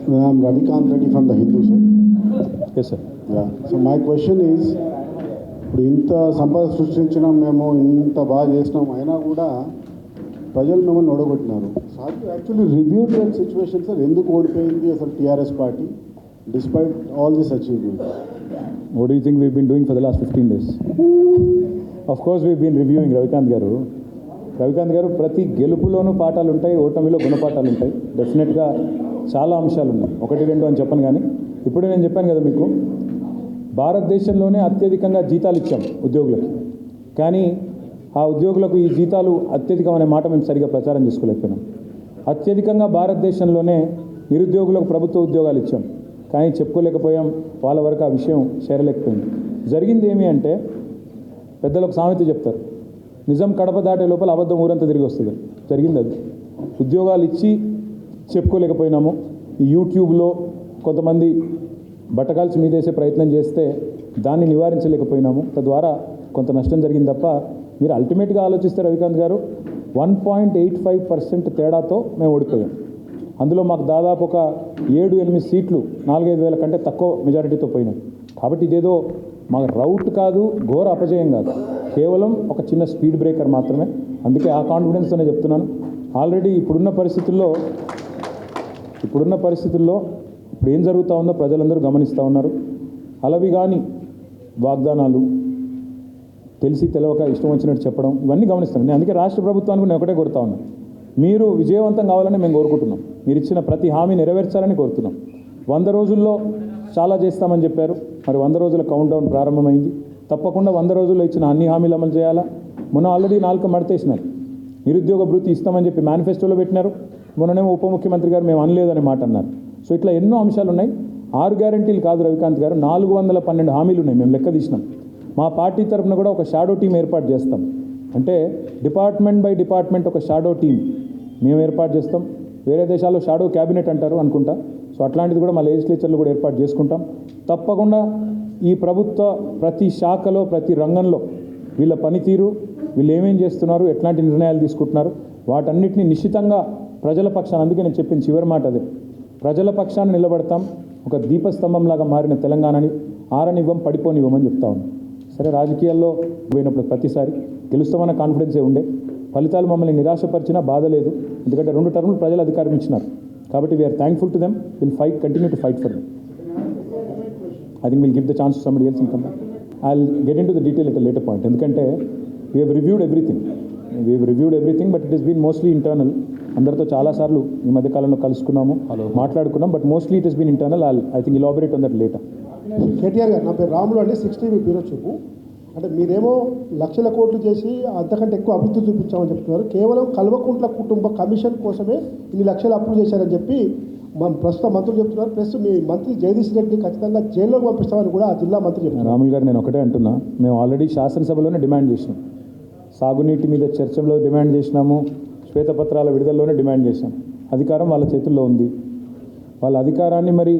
I'm Ravikant Reddy from the Hindu, sir. Yes, sir. Yeah. So my question is, ఇప్పుడు ఇంత సంపద సృష్టించినాం మేము, ఇంత బాగా చేసినాం, అయినా కూడా ప్రజలు మిమ్మల్ని ఓడగొట్టినారు. So actually reviewed that situation sir, ఎందుకు ఓడిపోయింది అసలు TRS party despite all this achievement? What do you think we've been doing for the last 15 days? Of course we've been reviewing, Ravikant గారు ప్రతి గెలుపులోనూ పాఠాలు ఉంటాయి, ఓటమిలో గుణపాఠాలు ఉంటాయి. డెఫినెట్గా చాలా అంశాలు ఉన్నాయి, 1-2 అని చెప్పను. కానీ ఇప్పుడే నేను చెప్పాను కదా మీకు, భారతదేశంలోనే అత్యధికంగా జీతాలు ఇచ్చాం ఉద్యోగులకి. కానీ ఆ ఉద్యోగులకు ఈ జీతాలు అత్యధికం అనే మాట మేము సరిగా ప్రచారం చేసుకోలేకపోయినాం. అత్యధికంగా భారతదేశంలోనే నిరుద్యోగులకు ప్రభుత్వ ఉద్యోగాలు ఇచ్చాం, కానీ చెప్పుకోలేకపోయాం. వాళ్ళ వరకు ఆ విషయం చేరలేకపోయింది. జరిగింది ఏమి అంటే, పెద్దలకు సామెత చెప్తారు, నిజం కడప దాటే లోపల అబద్ధం ఊరంతా తిరిగి వస్తుంది. జరిగింది అది. ఉద్యోగాలు ఇచ్చి చెప్పుకోలేకపోయినాము. ఈ యూట్యూబ్లో కొంతమంది బట్టకాల్చి మీదేసే ప్రయత్నం చేస్తే దాన్ని నివారించలేకపోయినాము. తద్వారా కొంత నష్టం జరిగింది తప్ప, మీరు అల్టిమేట్గా ఆలోచిస్తే రవికాంత్ గారు 1.85% తేడాతో మేము ఓడిపోయాం. అందులో మాకు దాదాపు ఒక 7-8 సీట్లు 4-5 వేల కంటే తక్కువ మెజారిటీతో పోయినాం. కాబట్టి ఇదేదో మాకు రౌట్ కాదు, ఘోర అపజయం కాదు, కేవలం ఒక చిన్న స్పీడ్ బ్రేకర్ మాత్రమే. అందుకే ఆ కాన్ఫిడెన్స్తోనే చెప్తున్నాను. ఆల్రెడీ ఇప్పుడున్న పరిస్థితుల్లో ఇప్పుడు ఏం జరుగుతూ ఉందో ప్రజలందరూ గమనిస్తూ ఉన్నారు. అలవి కానీ వాగ్దానాలు, తెలిసి తెలవక ఇష్టం వచ్చినట్టు చెప్పడం, ఇవన్నీ గమనిస్తాను నేను. అందుకే రాష్ట్ర ప్రభుత్వానికి నేను ఒకటే కోరుతా ఉన్నాను, మీరు విజయవంతం కావాలని మేము కోరుకుంటున్నాం. మీరు ఇచ్చిన ప్రతి హామీ నెరవేర్చాలని కోరుతున్నాం. 100 రోజుల్లో చాలా చేస్తామని చెప్పారు. మరి 100 రోజుల కౌంట్ డౌన్ ప్రారంభమైంది. తప్పకుండా 100 రోజుల్లో ఇచ్చిన అన్ని హామీలు అమలు చేయాలా. మొన్న ఆల్రెడీ 4 మడతేసినారు. నిరుద్యోగ భృతి ఇస్తామని చెప్పి మేనిఫెస్టోలో పెట్టినారు. మొన్ననేమో ఉప ముఖ్యమంత్రి గారు మేము అనలేదని మాట అన్నారు. సో ఇట్లా ఎన్నో అంశాలు ఉన్నాయి. 6 గ్యారంటీలు కాదు రవికాంత్ గారు, 412 హామీలు ఉన్నాయి. మేము లెక్క తీసినాం. మా పార్టీ తరఫున కూడా ఒక షాడో టీం ఏర్పాటు చేస్తాం. అంటే డిపార్ట్మెంట్ బై డిపార్ట్మెంట్ ఒక షాడో టీం మేము ఏర్పాటు చేస్తాం. వేరే దేశాల్లో షాడో క్యాబినెట్ అంటారు అనుకుంటా. సో అట్లాంటిది కూడా మా లెజిస్లేచర్లు కూడా ఏర్పాటు చేసుకుంటాం. తప్పకుండా ఈ ప్రభుత్వ ప్రతి శాఖలో, ప్రతి రంగంలో వీళ్ళ పనితీరు, వీళ్ళు ఏమేం చేస్తున్నారు, ఎట్లాంటి నిర్ణయాలు తీసుకుంటున్నారు, వాటన్నిటిని నిశ్చితంగా ప్రజల పక్షాన, అందుకే నేను చెప్పిన చివరి మాట అదే, ప్రజల పక్షాన నిలబడతాం. ఒక దీపస్తంభంలాగా మారిన తెలంగాణని ఆరనివ్వం, పడిపోనివ్వమని చెప్తా ఉన్నాం. సరే, రాజకీయాల్లో పోయినప్పుడు ప్రతిసారి గెలుస్తామన్న కాన్ఫిడెన్సే ఉండే. ఫలితాలు మమ్మల్ని నిరాశపరిచినా బాధ లేదు. ఎందుకంటే 2 టర్ములు ప్రజలు అధికారం ఇచ్చినారు. కాబట్టి we are thankful to them. Will fight, continue to fight for them. I think we'll give the chance to somebody else and come back. I'll get into the detail at a later point. ఎందుకంటే we have reviewed everything, but it has been mostly internal. అందరితో చాలాసార్లు ఈ మధ్యకాలంలో కలుసుకున్నాము, మాట్లాడుకున్నాం, but mostly it has been internal. I think elaborate on that later. KTR గారు, నా పేరు రాములు అండి, 60 బ్యూరో చూపు. అంటే మీరేమో లక్షల కోట్లు చేసి అంతకంటే ఎక్కువ అభివృద్ధి చూపించామని చెప్తున్నారు. కేవలం కల్వకుంట్ల కుటుంబ కమిషన్ కోసమే ఇన్ని లక్షలు అప్పులు చేశారని చెప్పి మన ప్రస్తుత మంత్రులు చెప్తున్నారు. ప్లస్ మీ మంత్రి జగదీష్ రెడ్డిని ఖచ్చితంగా జైల్లోకి పంపిస్తామని కూడా ఆ జిల్లా మంత్రి చెప్తున్నారు. రాములు గారు, నేను ఒకటే అంటున్నా, మేము ఆల్రెడీ శాసనసభలోనే డిమాండ్ చేసినాం. సాగునీటి మీద చర్చలో డిమాండ్ చేసినాము, శ్వేతపత్రాల విడుదలలోనే డిమాండ్ చేశాం. అధికారం వాళ్ళ చేతుల్లో ఉంది. వాళ్ళ అధికారాన్ని మరి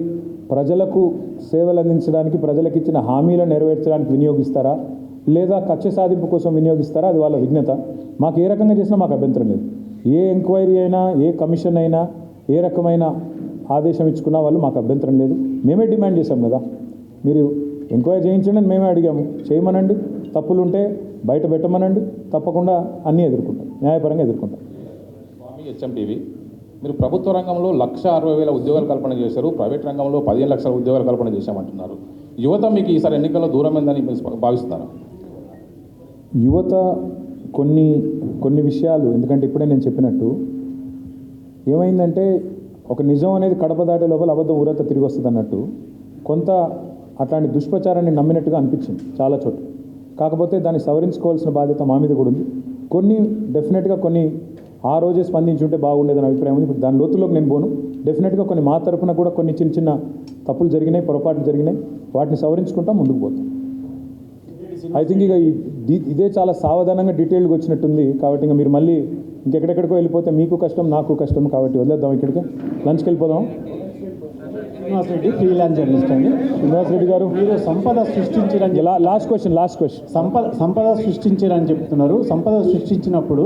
ప్రజలకు సేవలు అందించడానికి, ప్రజలకు ఇచ్చిన హామీలను నెరవేర్చడానికి వినియోగిస్తారా, లేదా కక్ష సాధింపు కోసం వినియోగిస్తారా, అది వాళ్ళ విఘ్నత. మాకు ఏ రకంగా చేసినా మాకు అభ్యంతరం లేదు. ఏ ఎంక్వైరీ అయినా, ఏ కమిషన్ అయినా, ఏ రకమైన ఆదేశం ఇచ్చుకున్నా వాళ్ళు మాకు అభ్యంతరం లేదు. మేమే డిమాండ్ చేశాం కదా, మీరు ఎంక్వైరీ చేయించండి అని మేమే అడిగాము. చేయమనండి, తప్పులు ఉంటే బయట పెట్టమనండి, తప్పకుండా అన్నీ ఎదుర్కొంటాం, న్యాయపరంగా ఎదుర్కొంటాం. స్వామి హెచ్ఎంటీవీ, మీరు ప్రభుత్వ రంగంలో 1,60,000 ఉద్యోగాలు కల్పన చేశారు, ప్రైవేట్ రంగంలో 15 లక్షల ఉద్యోగాలు కల్పన చేశామంటున్నారు. యువత మీకు ఈసారి ఎన్నికల్లో దూరమైందని భావిస్తున్నారా? యువత కొన్ని విషయాలు, ఎందుకంటే ఇప్పుడే నేను చెప్పినట్టు ఏమైందంటే, ఒక నిజం అనేది కడప దాటే లోపల అబద్ధం ఊరంతా తిరిగి వస్తుంది అన్నట్టు కొంత అట్లాంటి దుష్ప్రచారాన్ని నమ్మినట్టుగా అనిపించింది చాలా చోట్ల. కాకపోతే దాన్ని సవరించుకోవాల్సిన బాధ్యత మా మీద కూడా ఉంది. కొన్ని డెఫినెట్గా కొన్ని ఆ రోజే స్పందించుంటే బాగుండేదని అభిప్రాయం ఉంది. ఇప్పుడు దాని లోతులోకి నేను పోను. డెఫినెట్గా కొన్ని మా తరఫున కూడా కొన్ని చిన్న తప్పులు జరిగినాయి, పొరపాట్లు జరిగినాయి, వాటిని సవరించుకుంటా ముందుకు పోతాం. ఐ థింక్ ఇక ఇదే చాలా సావధానంగా డీటెయిల్గా వచ్చినట్టుంది. కాబట్టి ఇంకా మీరు మళ్ళీ ఇంకెక్కడెక్కడికో వెళ్ళిపోతే మీకు కష్టం, నాకు కష్టం. కాబట్టి వదిలేద్దాం, ఇక్కడికి లంచ్కి వెళ్ళిపోదాం. శ్రీనివాస్ రెడ్డి, ఫ్రీలాన్స్ జర్నలిస్ట్ అండి. శ్రీనివాస్ రెడ్డి గారు, మీరు సంపద సృష్టించడానికి లాస్ట్ క్వశ్చన్ సంపద సృష్టించారని చెప్తున్నారు. సంపద సృష్టించినప్పుడు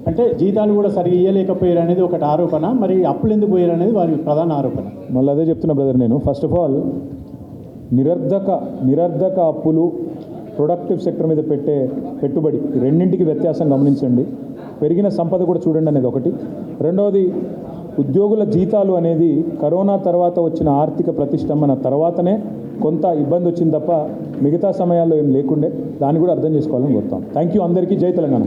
అంటే జీతాలు కూడా సరిగ్గా ఇవ్వలేకపోయారు అనేది ఒకటి ఆరోపణ, మరి అప్పులు ఎందుకు పోయారు అనేది వారి ప్రధాన ఆరోపణ. మళ్ళీ అదే చెప్తున్నా బ్రదర్ నేను. ఫస్ట్ ఆఫ్ ఆల్ నిరర్ధక అప్పులు, ప్రొడక్టివ్ సెక్టర్ మీద పెట్టే పెట్టుబడి, ఈ రెండింటికి వ్యత్యాసం గమనించండి. పెరిగిన సంపద కూడా చూడండి అనేది ఒకటి. రెండవది, ఉద్యోగుల జీతాలు అనేది కరోనా తర్వాత వచ్చిన ఆర్థిక ప్రతిష్టంభన తర్వాతనే కొంత ఇబ్బంది వచ్చింది తప్ప మిగతా సమయాల్లో ఏం లేకుండే. దాన్ని కూడా అర్థం చేసుకోవాలని కోరుతాం. థ్యాంక్ యూ అందరికీ. జై తెలంగాణ.